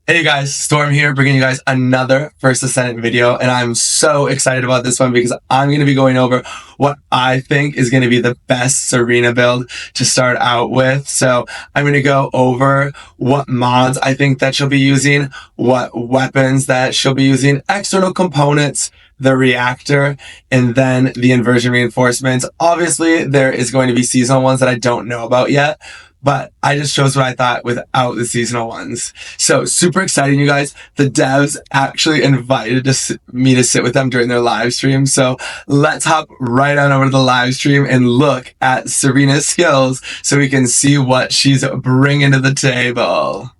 Hey guys, Storm here, bringing you guys another First Descendant video, and I'm so excited about this one because I'm going to be going over what I think is going to be the best Serena build to start out with. So I'm going to go over what mods I think that she'll be using, what weapons that she'll be using, external components, the reactor, and then the inversion reinforcements. Obviously, there is going to be seasonal ones that I don't know about yet, but I just chose what I thought without the seasonal ones. So super exciting, you guys. The devs actually invited me to sit with them during their live stream. So let's hop right on over to the live stream and look at Serena's skills so we can see what she's bringing to the table.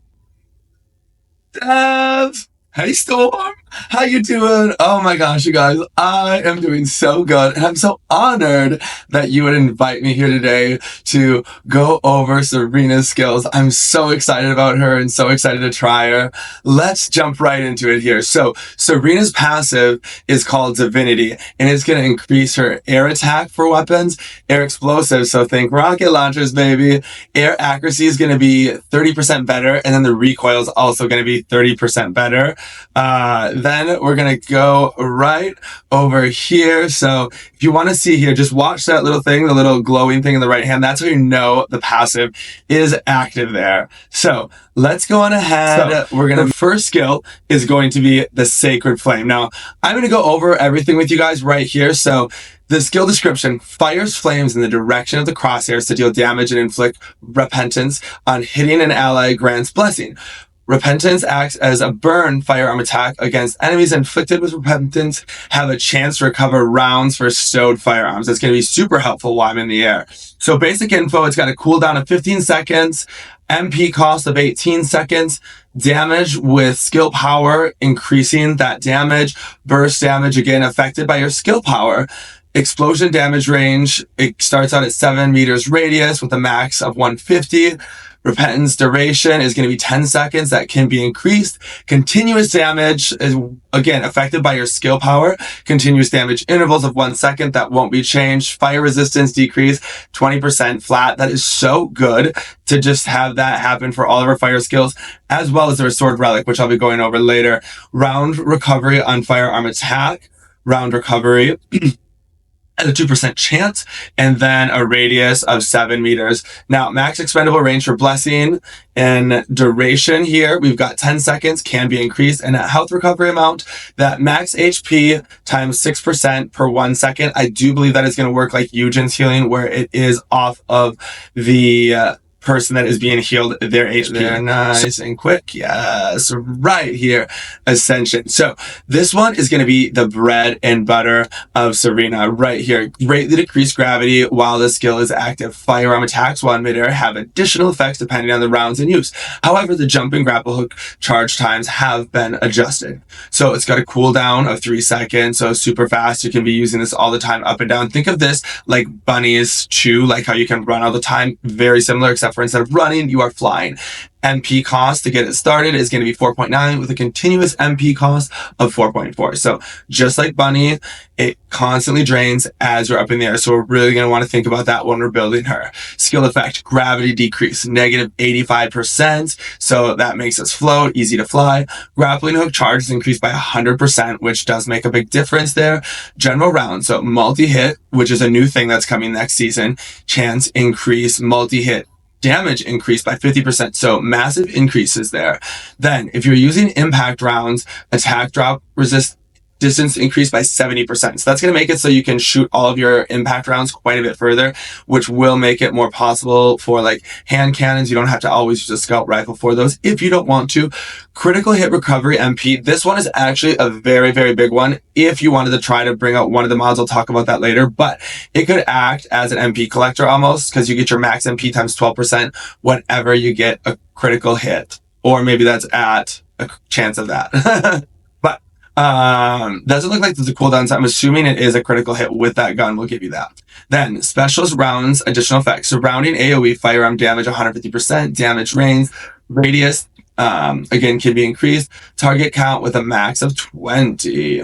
Dev! Hey Storm, how you doing? Oh my gosh, you guys, I am doing so good, and I'm so honored that you would invite me here today to go over Serena's skills. I'm so excited about her and so excited to try her. Let's jump right into it here. So Serena's passive is called Divinity, and it's going to increase her air attack for weapons, air explosives, so think rocket launchers, baby. Air accuracy is going to be 30% better, and then the recoil is also going to be 30% better. Then we're going to go right over here. So if you want to see here, just watch that little thing, the little glowing thing in the right hand. That's how you know the passive is active there. So let's go on ahead. The first skill is going to be the Sacred Flame. Now, I'm going to go over everything with you guys right here. So the skill description: fires flames in the direction of the crosshairs to deal damage and inflict repentance on hitting an ally, grants blessing. Repentance acts as a burn firearm attack against enemies inflicted with repentance have a chance to recover rounds for stowed firearms. That's going to be super helpful while I'm in the air. So basic info: it's got a cooldown of 15 seconds, MP cost of 18 seconds, damage with skill power, increasing that damage, burst damage, again, affected by your skill power. Explosion damage range, it starts out at 7 meters radius with a max of 150. Repentance duration is going to be 10 seconds. That can be increased. Continuous damage is, again, affected by your skill power. Continuous damage intervals of 1 second. That won't be changed. Fire resistance decrease 20% flat. That is so good to just have that happen for all of our fire skills, as well as the Restored Relic, which I'll be going over later. Round recovery on firearm attack. Round recovery at a 2% chance, and then a radius of 7 meters. Now, max expendable range for blessing and duration here, we've got 10 seconds, can be increased, and a health recovery amount, that max HP times 6% per 1 second. I do believe that is going to work like Eugen's healing, where it is off of the person that is being healed their HP. They're nice and quick. Yes, right here. Ascension. So this one is going to be the bread and butter of Serena right here. Greatly decreased gravity while the skill is active. Firearm attacks while in midair have additional effects depending on the rounds in use. However, the jump and grapple hook charge times have been adjusted. So it's got a cooldown of 3 seconds. So super fast. You can be using this all the time, up and down. Think of this like Bunny's Chew, like how you can run all the time. Very similar, except for instead of running, you are flying. MP cost to get it started is going to be 4.9 with a continuous MP cost of 4.4. So just like Bunny, it constantly drains as you're up in the air. So we're really going to want to think about that when we're building her. Skill effect: gravity decrease, negative 85%. So that makes us float, easy to fly. Grappling hook charge is increased by 100%, which does make a big difference there. General round, so multi-hit, which is a new thing that's coming next season. Chance increase, multi-hit damage increased by 50%. So massive increases there. Then if you're using impact rounds, attack drop resist distance increased by 70%. So that's going to make it so you can shoot all of your impact rounds quite a bit further, which will make it more possible for like hand cannons. You don't have to always use a scout rifle for those if you don't want to. Critical hit recovery MP. This one is actually a very, very big one. If you wanted to try to bring out one of the mods, I'll talk about that later, but it could act as an MP collector almost, because you get your max MP times 12% whenever you get a critical hit, or maybe that's at a chance of that. Doesn't look like there's a cooldown, so I'm assuming it is a critical hit with that gun. We'll give you that. Then specialist rounds, additional effects. Surrounding AoE, firearm damage 150%, damage range, radius, again, can be increased. Target count with a max of 20.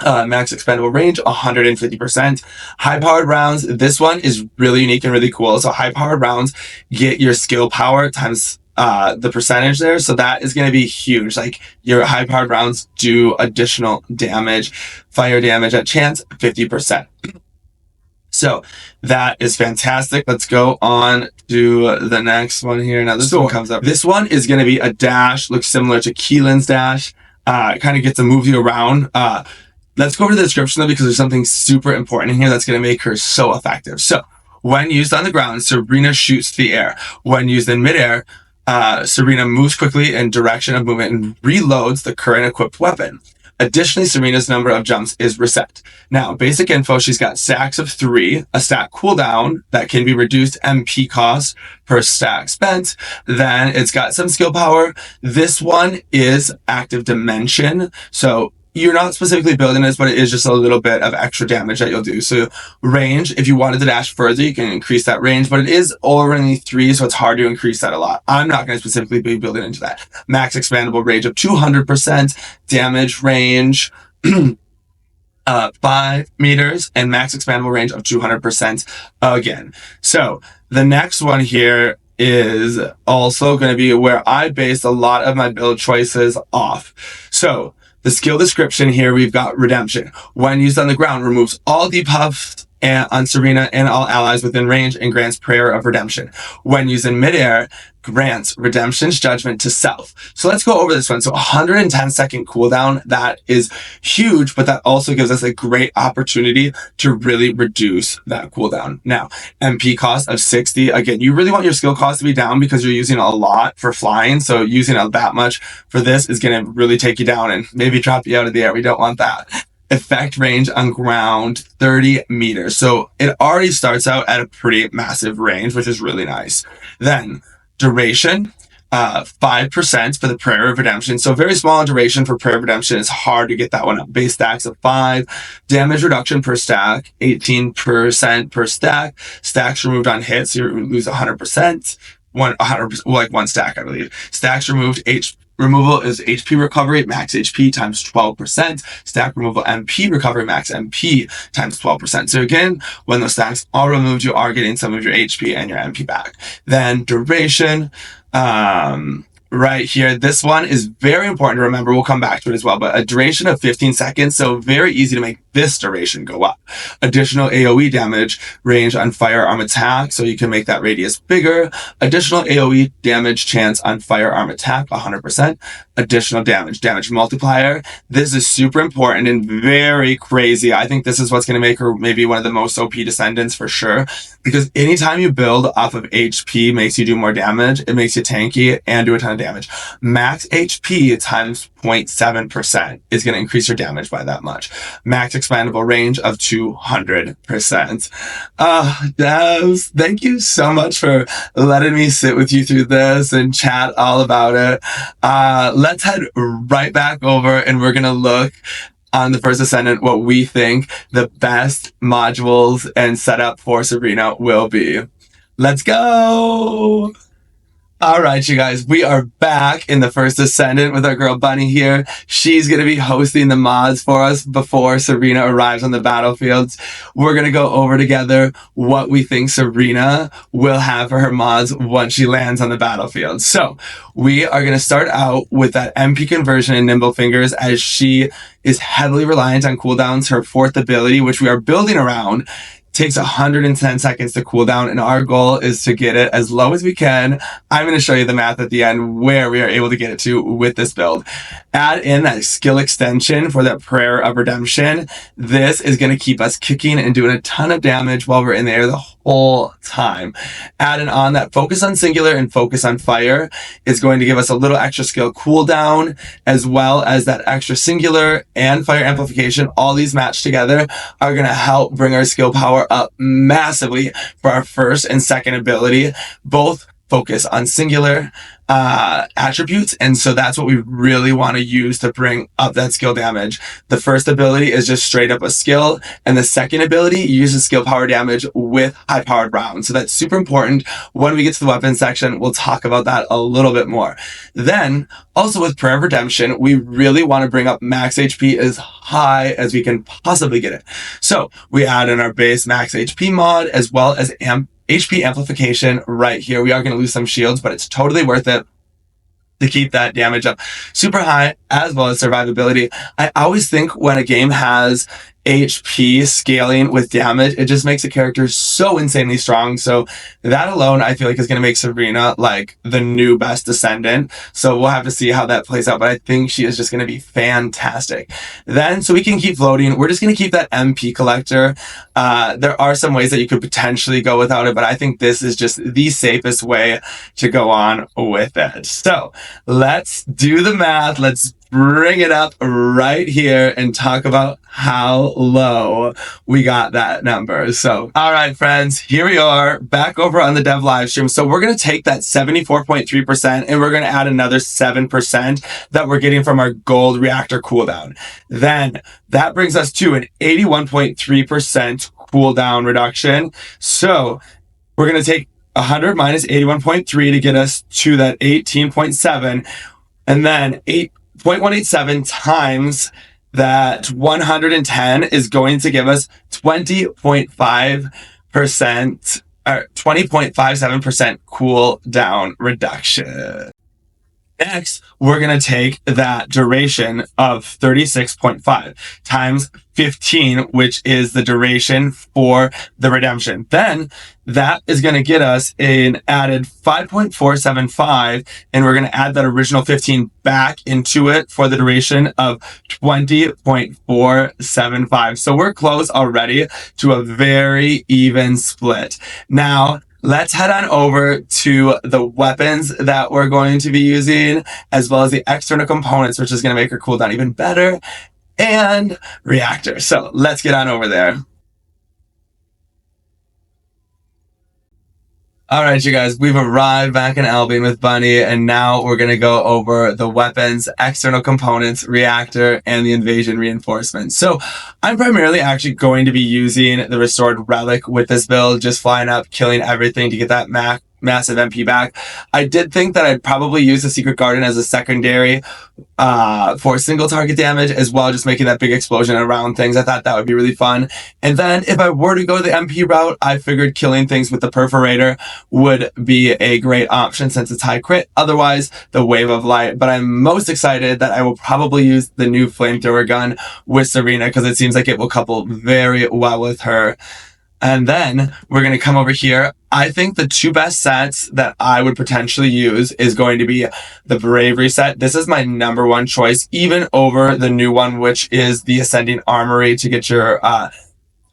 Max expendable range 150%. High powered rounds. This one is really unique and really cool. So high powered rounds get your skill power times the percentage there. So that is going to be huge. Like your high powered rounds do additional damage, fire damage at chance 50%. So that is fantastic. Let's go on to the next one here. Now this one comes up. This one is going to be a dash, looks similar to Keelan's dash. It kind of gets to move you around. Let's go over the description though, because there's something super important in here that's going to make her so effective. So when used on the ground, Serena shoots the air. When used in midair, Serena moves quickly in direction of movement and reloads the current equipped weapon. Additionally, Serena's number of jumps is reset. Now, basic info, she's got stacks of 3, a stack cooldown that can be reduced MP cost per stack spent. Then it's got some skill power. This one is active dimension. So you're not specifically building this, but it is just a little bit of extra damage that you'll do. So range, if you wanted to dash further, you can increase that range, but it is only 3, so it's hard to increase that a lot. I'm not going to specifically be building into that. Max expandable range of 200%, damage range 5 meters, and max expandable range of 200% again. So the next one here is also going to be where I based a lot of my build choices off. So the skill description here, we've got Redemption. When used on the ground, removes all debuffs on Serena and all allies within range and grants Prayer of Redemption. When used in midair, grants Redemption's Judgment to self. So let's go over this one. So 110-second cooldown, that is huge, but that also gives us a great opportunity to really reduce that cooldown. Now, MP cost of 60. Again, you really want your skill cost to be down because you're using a lot for flying. So using that much for this is going to really take you down and maybe drop you out of the air. We don't want that. Effect range on ground 30 meters. So it already starts out at a pretty massive range, which is really nice. Then duration, 5% for the Prayer of Redemption. So very small duration for Prayer of Redemption. It's hard to get that one up. Base stacks of 5. Damage reduction per stack, 18% per stack. Stacks removed on hits, so you lose 100%. 100%, like 1 stack, I believe. Stacks removed, removal is HP recovery, max HP times 12%. Stack removal MP recovery, max MP times 12%. So again, when those stacks are removed, you are getting some of your HP and your MP back. Then duration, right here, this one is very important to remember. We'll come back to it as well, but a duration of 15 seconds. So very easy to make this duration go up. Additional AoE damage range on firearm attack. So you can make that radius bigger. Additional AoE damage chance on firearm attack, 100%. Additional damage multiplier. This is super important and very crazy. I think this is what's going to make her maybe one of the most OP descendants for sure. Because anytime you build off of HP makes you do more damage. It makes you tanky and do a ton of damage. Max HP times 0.7% is going to increase your damage by that much. Max expandable range of 200%. Devs, thank you so much for letting me sit with you through this and chat all about it. Let's head right back over and we're going to look on the First Descendant what we think the best modules and setup for Serena will be. Let's go! All right, you guys, we are back in the First Descendant with our girl Bunny here. She's going to be hosting the mods for us before Serena arrives on the battlefields. We're going to go over together what we think Serena will have for her mods once she lands on the battlefield. So we are going to start out with that MP conversion and Nimble Fingers, as she is heavily reliant on cooldowns. Her 4th ability, which we are building around, takes 110 seconds to cool down, and our goal is to get it as low as we can. I'm going to show you the math at the end where we are able to get it to with this build. Add in that skill extension for that Prayer of Redemption. This is going to keep us kicking and doing a ton of damage while we're in the air the whole time. Adding on that Focus on Singular and Focus on Fire is going to give us a little extra skill cooldown, as well as that extra Singular and Fire Amplification. All these matched together are going to help bring our skill power up massively for our 1st and 2nd ability. Both focus on singular attributes, and so that's what we really want to use to bring up that skill damage. The 1st ability is just straight up a skill, and the 2nd ability uses skill power damage with high powered rounds. So that's super important. When we get to the weapons section, we'll talk about that a little bit more. Then also with Prayer of Redemption, we really want to bring up max HP as high as we can possibly get it. So we add in our base max HP mod, as well as HP amplification right here. We are going to lose some shields, but it's totally worth it. to keep that damage up super high, as well as survivability. I always think when a game has HP scaling with damage, it just makes a character so insanely strong. So that alone, I feel like, is going to make Serena like the new best Descendant. So we'll have to see how that plays out. But I think she is just going to be fantastic. Then, so we can keep floating, we're just going to keep that MP collector. There are some ways that you could potentially go without it, but I think this is just the safest way to go on with it. So let's do the math. Let's bring it up right here and talk about how low we got that number. So, all right, friends, here we are back over on the dev live stream. So we're going to take that 74.3% and we're going to add another 7% that we're getting from our gold reactor cooldown. Then that brings us to an 81.3% cooldown reduction. So we're going to take 100 minus 81.3 to get us to that 18.7, and then 8.187 times that 110 is going to give us 20.5% or 20.57% cooldown reduction. Next, we're going to take that duration of 36.5 times 15, which is the duration for the redemption. Then that is going to get us an added 5.475, and we're going to add that original 15 back into it for the duration of 20.475. So we're close already to a very even split. Now, let's head on over to the weapons that we're going to be using, as well as the external components, which is going to make our cooldown even better, and reactor. So let's get on over there. All right, you guys, we've arrived back in Albion with Bunny, and now we're going to go over the weapons, external components, reactor, and the invasion reinforcement. So I'm primarily actually going to be using the restored relic with this build, just flying up, killing everything to get that massive MP back. I did think that I'd probably use the secret garden as a secondary for single target damage, as well, just making that big explosion around things. I thought that would be really fun. And then if I were to go the MP route, I figured killing things with the perforator would be a great option since it's high crit. Otherwise, the wave of light. But I'm most excited that I will probably use the new flamethrower gun with Serena, because it seems like it will couple very well with her. And then we're going to come over here. I think the two best sets that I would potentially use is going to be the Bravery set. This is my number one choice, even over the new one, which is the Ascending Armory to get your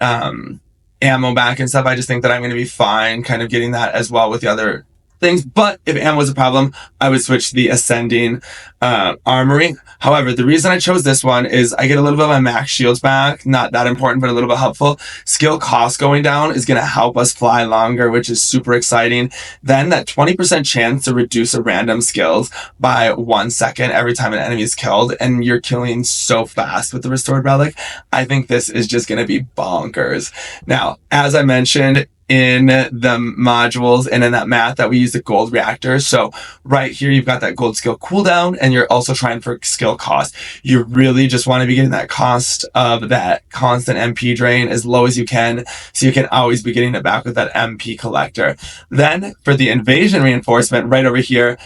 ammo back and stuff. I just think that I'm going to be fine kind of getting that as well with the other things. But if ammo was a problem, I would switch to the Ascending Armory. However, the reason I chose this one is I get a little bit of my max shields back. Not that important, but a little bit helpful. Skill cost going down is going to help us fly longer, which is super exciting. Then that 20% chance to reduce a random skills by 1 second every time an enemy is killed, and you're killing so fast with the restored relic. I think this is just going to be bonkers. Now, as I mentioned, in the modules and in that math that we use the gold reactor. So right here, you've got that gold skill cooldown, and you're also trying for skill cost. You really just want to be getting that cost of that constant MP drain as low as you can, so you can always be getting it back with that MP collector. Then for the invasion reinforcement right over here,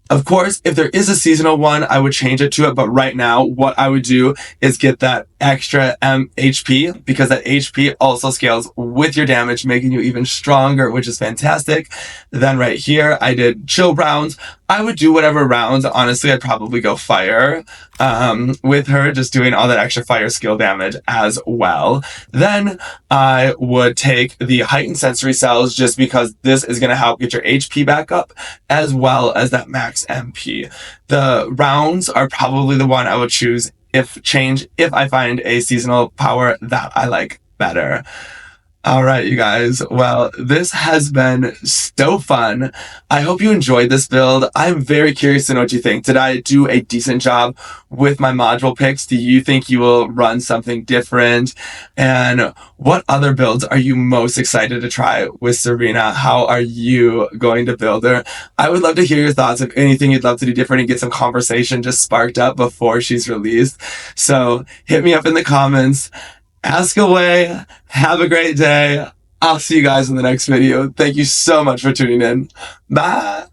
of course, if there is a seasonal one, I would change it to it. But right now, what I would do is get that extra HP, because that HP also scales with your damage, making you even stronger, which is fantastic. Then right here, I did chill rounds. I would do whatever rounds. Honestly, I'd probably go fire with her, just doing all that extra fire skill damage as well. Then I would take the heightened sensory cells, just because this is going to help get your HP back up, as well as that max MP. The rounds are probably the one I would choose if I find a seasonal power that I like better. All right, you guys. Well, this has been so fun. I hope you enjoyed this build. I'm very curious to know what you think. Did I do a decent job with my module picks? Do you think you will run something different? And what other builds are you most excited to try with Serena? How are you going to build her? I would love to hear your thoughts. If anything you'd love to do different and get some conversation just sparked up before she's released. So hit me up in the comments. Ask away. Have a great day. I'll see you guys in the next video. Thank you so much for tuning in. Bye.